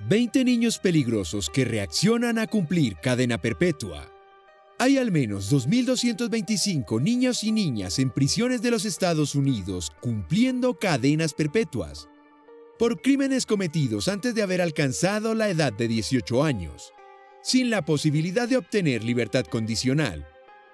20 niños peligrosos que reaccionan a cumplir cadena perpetua. Hay al menos 2.225 niños y niñas en prisiones de los Estados Unidos cumpliendo cadenas perpetuas por crímenes cometidos antes de haber alcanzado la edad de 18 años, sin la posibilidad de obtener libertad condicional,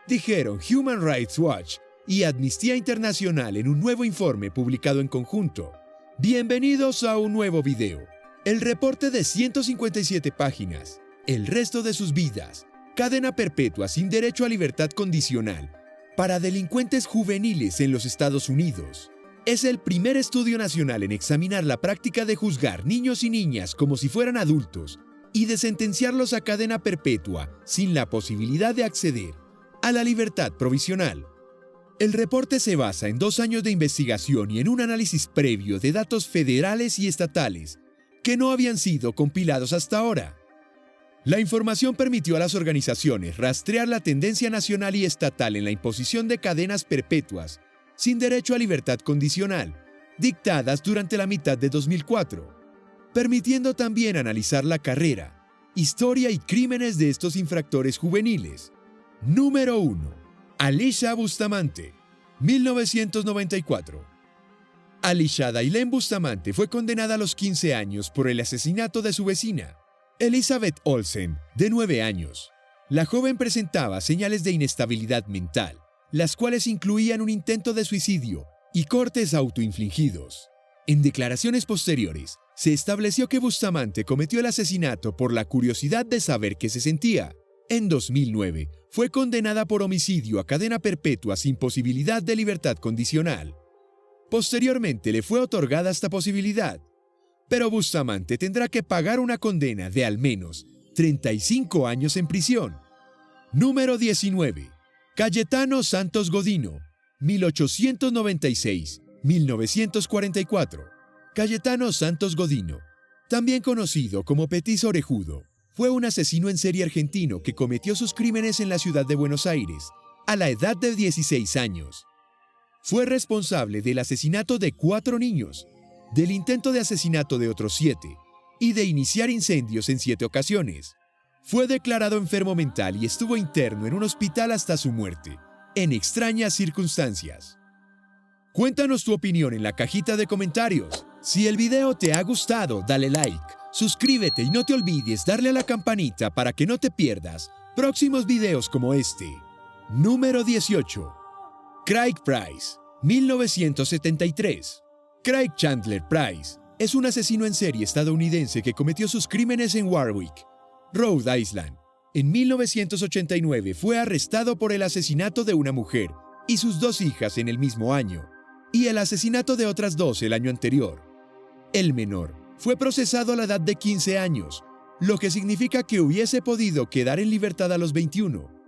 dijeron Human Rights Watch y Amnistía Internacional en un nuevo informe publicado en conjunto. Bienvenidos a un nuevo video. El reporte de 157 páginas, el resto de sus vidas, cadena perpetua sin derecho a libertad condicional para delincuentes juveniles en los Estados Unidos. Es el primer estudio nacional en examinar la práctica de juzgar niños y niñas como si fueran adultos y de sentenciarlos a cadena perpetua sin la posibilidad de acceder a la libertad provisional. El reporte se basa en 2 años de investigación y en un análisis previo de datos federales y estatales que no habían sido compilados hasta ahora. La información permitió a las organizaciones rastrear la tendencia nacional y estatal en la imposición de cadenas perpetuas sin derecho a libertad condicional, dictadas durante la mitad de 2004, permitiendo también analizar la carrera, historia y crímenes de estos infractores juveniles. Número 1. Alicia Bustamante, 1994. Alicia Dailén Bustamante fue condenada a los 15 años por el asesinato de su vecina, Elizabeth Olsen, de 9 años. La joven presentaba señales de inestabilidad mental, las cuales incluían un intento de suicidio y cortes autoinfligidos. En declaraciones posteriores, se estableció que Bustamante cometió el asesinato por la curiosidad de saber qué se sentía. En 2009, fue condenada por homicidio a cadena perpetua sin posibilidad de libertad condicional. Posteriormente le fue otorgada esta posibilidad, pero Bustamante tendrá que pagar una condena de al menos 35 años en prisión. Número 19. Cayetano Santos Godino, 1896-1944. Cayetano Santos Godino, también conocido como Petit Orejudo, fue un asesino en serie argentino que cometió sus crímenes en la ciudad de Buenos Aires a la edad de 16 años. Fue responsable del asesinato de 4 niños, del intento de asesinato de otros 7 y de iniciar incendios en 7 ocasiones. Fue declarado enfermo mental y estuvo interno en un hospital hasta su muerte, en extrañas circunstancias. Cuéntanos tu opinión en la cajita de comentarios. Si el video te ha gustado, dale like, suscríbete y no te olvides darle a la campanita para que no te pierdas próximos videos como este. Número 18. Craig Price, 1973. Craig Chandler Price es un asesino en serie estadounidense que cometió sus crímenes en Warwick, Rhode Island. En 1989 fue arrestado por el asesinato de una mujer y sus 2 hijas en el mismo año, y el asesinato de otras 2 el año anterior. El menor fue procesado a la edad de 15 años, lo que significa que hubiese podido quedar en libertad a los 21.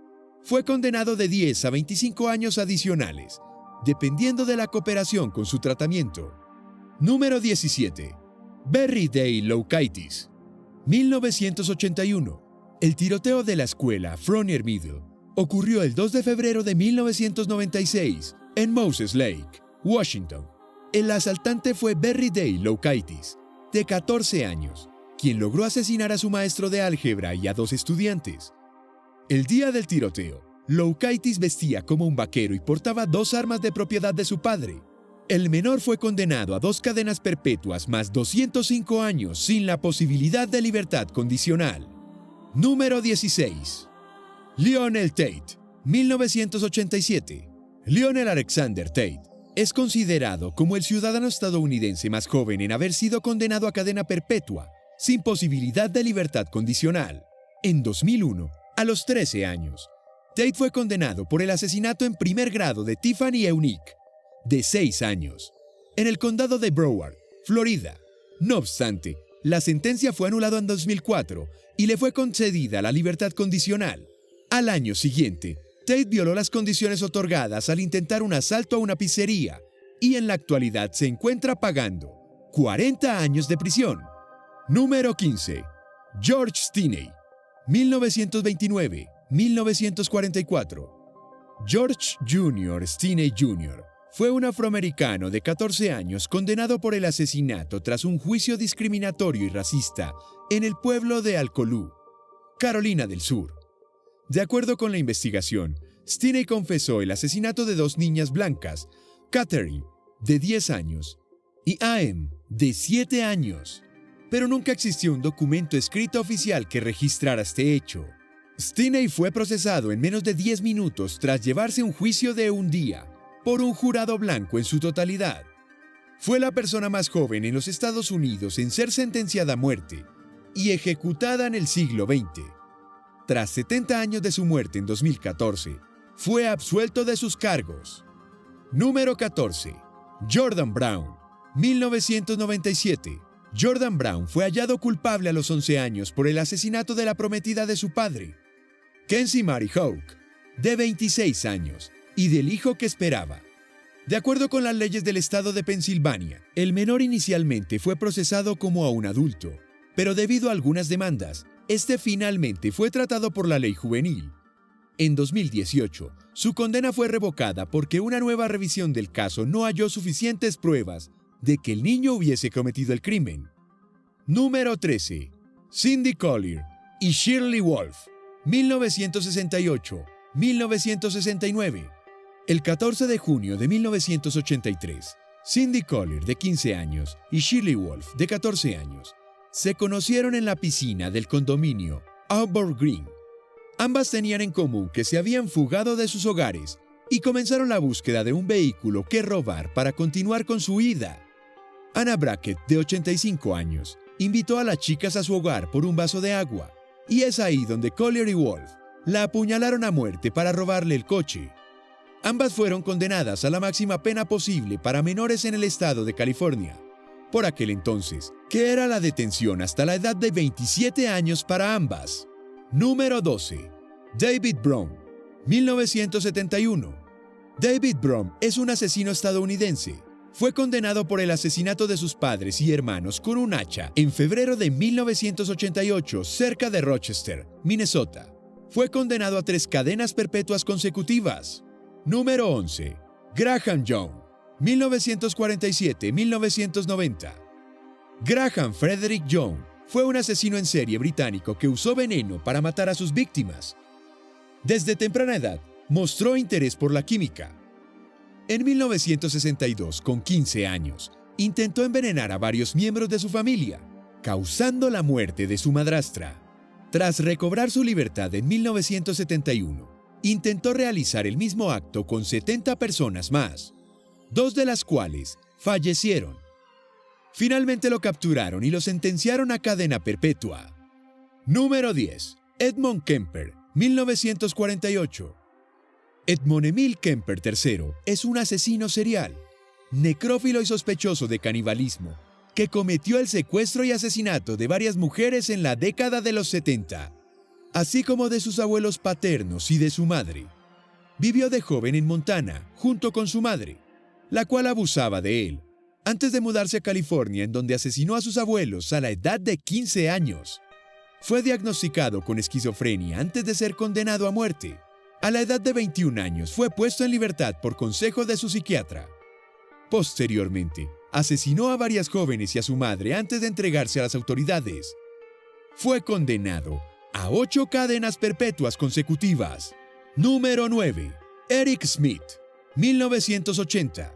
Fue condenado de 10 a 25 años adicionales, dependiendo de la cooperación con su tratamiento. Número 17. Barry Dale Loukaitis, 1981. El tiroteo de la escuela Fronier Middle ocurrió el 2 de febrero de 1996 en Moses Lake, Washington. El asaltante fue Barry Dale Loukaitis, de 14 años, quien logró asesinar a su maestro de álgebra y a 2 estudiantes. El día del tiroteo, Loukaitis vestía como un vaquero y portaba 2 armas de propiedad de su padre. El menor fue condenado a 2 cadenas perpetuas más 205 años sin la posibilidad de libertad condicional. Número 16. Lionel Tate, 1987. Lionel Alexander Tate es considerado como el ciudadano estadounidense más joven en haber sido condenado a cadena perpetua sin posibilidad de libertad condicional. En 2001, a los 13 años, Tate fue condenado por el asesinato en primer grado de Tiffany Eunice, de 6 años, en el condado de Broward, Florida. No obstante, la sentencia fue anulada en 2004 y le fue concedida la libertad condicional. Al año siguiente, Tate violó las condiciones otorgadas al intentar un asalto a una pizzería y en la actualidad se encuentra pagando 40 años de prisión. Número 15. George Stinney, 1929-1944. George Jr. Stinney Jr. fue un afroamericano de 14 años condenado por el asesinato tras un juicio discriminatorio y racista en el pueblo de Alcolú, Carolina del Sur. De acuerdo con la investigación, Stinney confesó el asesinato de dos niñas blancas, Catherine, de 10 años, y Aem, de 7 años. Pero nunca existió un documento escrito oficial que registrara este hecho. Stinney fue procesado en menos de 10 minutos tras llevarse un juicio de un día, por un jurado blanco en su totalidad. Fue la persona más joven en los Estados Unidos en ser sentenciada a muerte y ejecutada en el siglo XX. Tras 70 años de su muerte en 2014, fue absuelto de sus cargos. Número 14. Jordan Brown, 1997. Jordan Brown fue hallado culpable a los 11 años por el asesinato de la prometida de su padre, Kenzie Marie Houck, de 26 años, y del hijo que esperaba. De acuerdo con las leyes del estado de Pensilvania, el menor inicialmente fue procesado como a un adulto, pero debido a algunas demandas, este finalmente fue tratado por la ley juvenil. En 2018, su condena fue revocada porque una nueva revisión del caso no halló suficientes pruebas de que el niño hubiese cometido el crimen. Número 13. Cindy Collier y Shirley Wolf, 1968-1969. El 14 de junio de 1983, Cindy Collier, de 15 años, y Shirley Wolf, de 14 años, se conocieron en la piscina del condominio Auburn Green. Ambas tenían en común que se habían fugado de sus hogares y comenzaron la búsqueda de un vehículo que robar para continuar con su huida. Anna Brackett, de 85 años, invitó a las chicas a su hogar por un vaso de agua, y es ahí donde Collier y Wolf la apuñalaron a muerte para robarle el coche. Ambas fueron condenadas a la máxima pena posible para menores en el estado de California, por aquel entonces, que era la detención hasta la edad de 27 años para ambas. Número 12. David Brown, 1971. David Brown es un asesino estadounidense. Fue condenado por el asesinato de sus padres y hermanos con un hacha en febrero de 1988 cerca de Rochester, Minnesota. Fue condenado a 3 cadenas perpetuas consecutivas. Número 11. Graham Young, 1947-1990. Graham Frederick Young fue un asesino en serie británico que usó veneno para matar a sus víctimas. Desde temprana edad, mostró interés por la química. En 1962, con 15 años, intentó envenenar a varios miembros de su familia, causando la muerte de su madrastra. Tras recobrar su libertad en 1971, intentó realizar el mismo acto con 70 personas más, 2 de las cuales fallecieron. Finalmente lo capturaron y lo sentenciaron a cadena perpetua. Número 10. Edmund Kemper, 1948. Edmund Emil Kemper III es un asesino serial, necrófilo y sospechoso de canibalismo, que cometió el secuestro y asesinato de varias mujeres en la década de los 70, así como de sus abuelos paternos y de su madre. Vivió de joven en Montana, junto con su madre, la cual abusaba de él, antes de mudarse a California, en donde asesinó a sus abuelos a la edad de 15 años. Fue diagnosticado con esquizofrenia antes de ser condenado a muerte. A la edad de 21 años fue puesto en libertad por consejo de su psiquiatra. Posteriormente, asesinó a varias jóvenes y a su madre antes de entregarse a las autoridades. Fue condenado a 8 cadenas perpetuas consecutivas. Número 9. Eric Smith, 1980.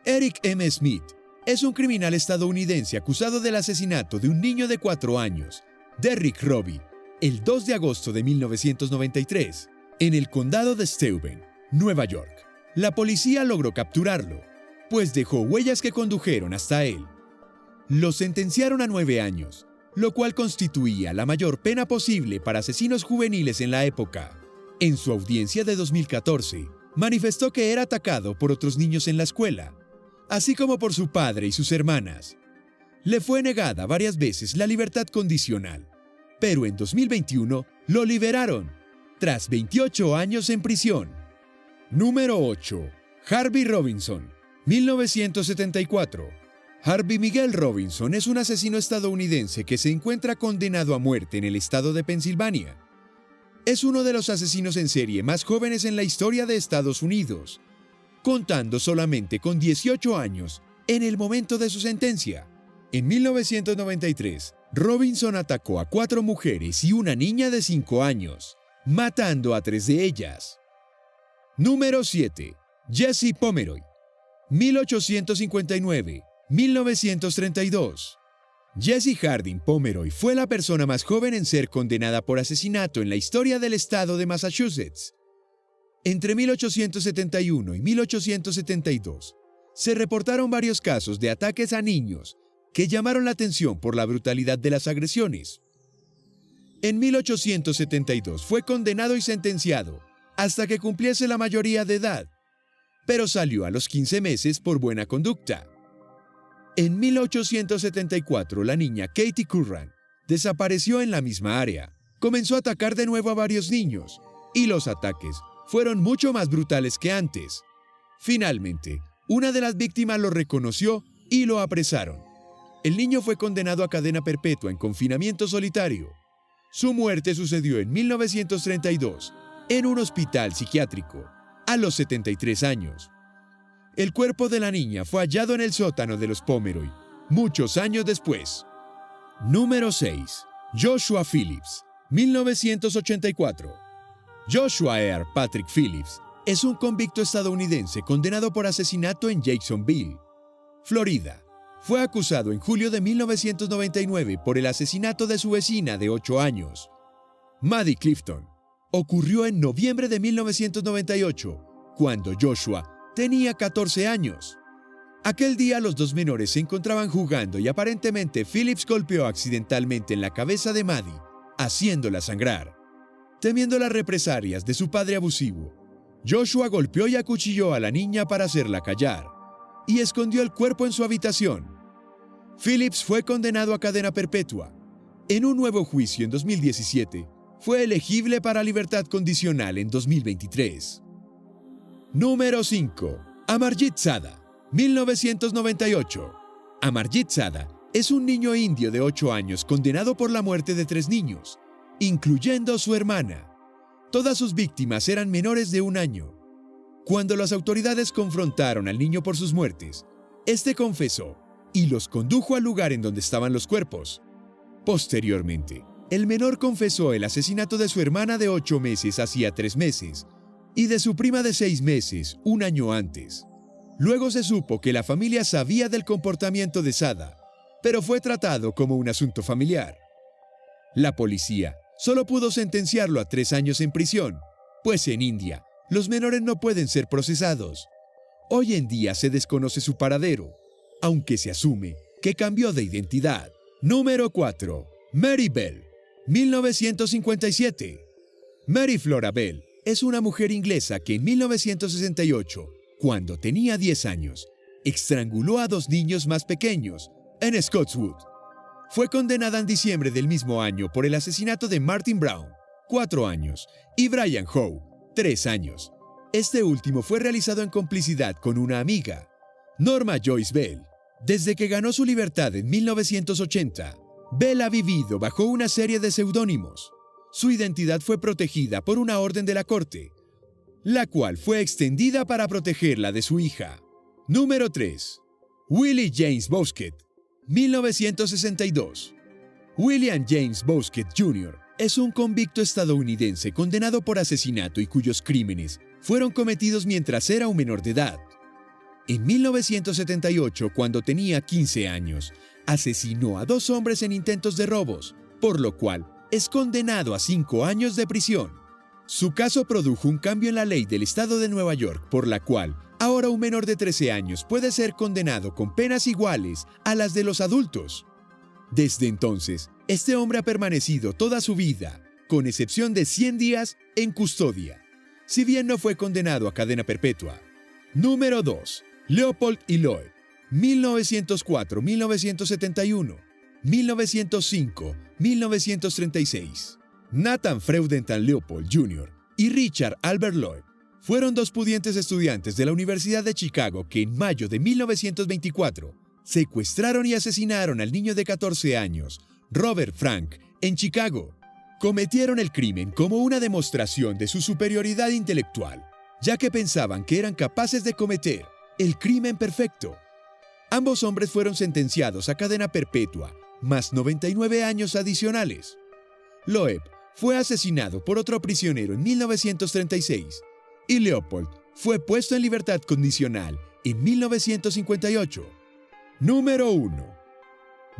Eric M. Smith es un criminal estadounidense acusado del asesinato de un niño de 4 años, Derrick Robbie, el 2 de agosto de 1993, en el condado de Steuben, Nueva York. La policía logró capturarlo, pues dejó huellas que condujeron hasta él. Lo sentenciaron a 9 años, lo cual constituía la mayor pena posible para asesinos juveniles en la época. En su audiencia de 2014, manifestó que era atacado por otros niños en la escuela, así como por su padre y sus hermanas. Le fue negada varias veces la libertad condicional, pero en 2021 lo liberaron, tras 28 años en prisión. Número 8. Harvey Robinson, 1974. Harvey Miguel Robinson es un asesino estadounidense que se encuentra condenado a muerte en el estado de Pensilvania. Es uno de los asesinos en serie más jóvenes en la historia de Estados Unidos. contando solamente con 18 años en el momento de su sentencia. En 1993, Robinson atacó a 4 mujeres y una niña de 5 años, matando a 3 de ellas. Número 7. Jesse Pomeroy, 1859-1932. Jessie Harding Pomeroy fue la persona más joven en ser condenada por asesinato en la historia del estado de Massachusetts. Entre 1871 y 1872, se reportaron varios casos de ataques a niños que llamaron la atención por la brutalidad de las agresiones. En 1872 fue condenado y sentenciado hasta que cumpliese la mayoría de edad, pero salió a los 15 meses por buena conducta. En 1874, la niña Katie Curran desapareció en la misma área. Comenzó a atacar de nuevo a varios niños, y los ataques fueron mucho más brutales que antes. Finalmente, una de las víctimas lo reconoció y lo apresaron. El niño fue condenado a cadena perpetua en confinamiento solitario. Su muerte sucedió en 1932 en un hospital psiquiátrico, a los 73 años. El cuerpo de la niña fue hallado en el sótano de los Pomeroy, muchos años después. Número 6. Joshua Phillips, 1984. Joshua Earl Patrick Phillips es un convicto estadounidense condenado por asesinato en Jacksonville, Florida. Fue acusado en julio de 1999 por el asesinato de su vecina de 8 años, Maddie Clifton. Ocurrió en noviembre de 1998, cuando Joshua tenía 14 años. Aquel día los dos menores se encontraban jugando y aparentemente Phillips golpeó accidentalmente en la cabeza de Maddie, haciéndola sangrar. Temiendo las represalias de su padre abusivo, Joshua golpeó y acuchilló a la niña para hacerla callar y escondió el cuerpo en su habitación. Phillips fue condenado a cadena perpetua. En un nuevo juicio en 2017, fue elegible para libertad condicional en 2023. Número 5. Amarjit Sada, 1998. Amarjit Sada es un niño indio de 8 años condenado por la muerte de 3 niños, incluyendo su hermana. Todas sus víctimas eran menores de 1 año. Cuando las autoridades confrontaron al niño por sus muertes, este confesó y los condujo al lugar en donde estaban los cuerpos. Posteriormente, el menor confesó el asesinato de su hermana de 8 meses hacía 3 meses y de su prima de 6 meses 1 año antes. Luego se supo que la familia sabía del comportamiento de Sada, pero fue tratado como un asunto familiar. La policía solo pudo sentenciarlo a 3 años en prisión, pues en India los menores no pueden ser procesados. Hoy en día se desconoce su paradero, aunque se asume que cambió de identidad. Número 4. Mary Bell, 1957. Mary Flora Bell es una mujer inglesa que en 1968, cuando tenía 10 años, estranguló a 2 niños más pequeños en Scotswood. Fue condenada en diciembre del mismo año por el asesinato de Martin Brown, 4 años, y Brian Howe, 3 años. Este último fue realizado en complicidad con una amiga, Norma Joyce Bell. Desde que ganó su libertad en 1980, Bell ha vivido bajo una serie de seudónimos. Su identidad fue protegida por una orden de la corte, la cual fue extendida para protegerla de su hija. Número 3. Willie James Bousquet, 1962. William James Bousquet Jr. es un convicto estadounidense condenado por asesinato y cuyos crímenes fueron cometidos mientras era un menor de edad. En 1978, cuando tenía 15 años, asesinó a 2 hombres en intentos de robos, por lo cual es condenado a 5 años de prisión. Su caso produjo un cambio en la ley del estado de Nueva York, por la cual ahora un menor de 13 años puede ser condenado con penas iguales a las de los adultos. Desde entonces, este hombre ha permanecido toda su vida, con excepción de 100 días, en custodia, si bien no fue condenado a cadena perpetua. Número 2. Leopold E. Lloyd, 1904-1971, 1905-1936. Nathan Freudenthal Leopold Jr. y Richard Albert Lloyd fueron 2 pudientes estudiantes de la Universidad de Chicago que en mayo de 1924 secuestraron y asesinaron al niño de 14 años, Robert Frank, en Chicago. Cometieron el crimen como una demostración de su superioridad intelectual, ya que pensaban que eran capaces de cometer el crimen perfecto. Ambos hombres fueron sentenciados a cadena perpetua, más 99 años adicionales. Loeb fue asesinado por otro prisionero en 1936 y Leopold fue puesto en libertad condicional en 1958. Número 1.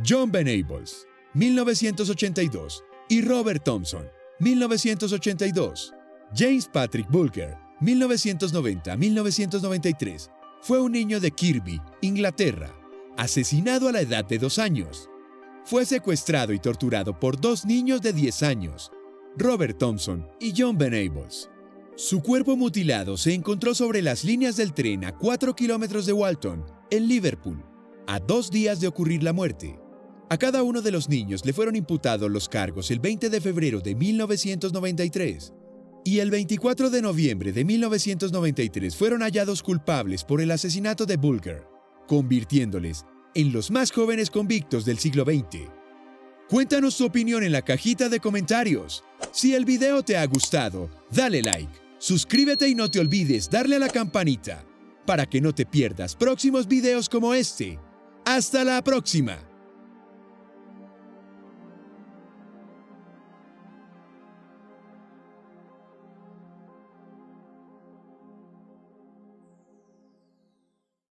John Venables, 1982, y Robert Thompson, 1982. James Patrick Bulger, 1990-1993, fue un niño de Kirby, Inglaterra, asesinado a la edad de 2 años. Fue secuestrado y torturado por 2 niños de 10 años, Robert Thompson y John Venables. Su cuerpo mutilado se encontró sobre las líneas del tren a 4 kilómetros de Walton, en Liverpool, a 2 días de ocurrir la muerte. A cada uno de los niños le fueron imputados los cargos el 20 de febrero de 1993 y el 24 de noviembre de 1993 fueron hallados culpables por el asesinato de Bulger, convirtiéndoles en los más jóvenes convictos del siglo XX. Cuéntanos tu opinión en la cajita de comentarios. Si el video te ha gustado, dale like, suscríbete y no te olvides darle a la campanita para que no te pierdas próximos videos como este. ¡Hasta la próxima!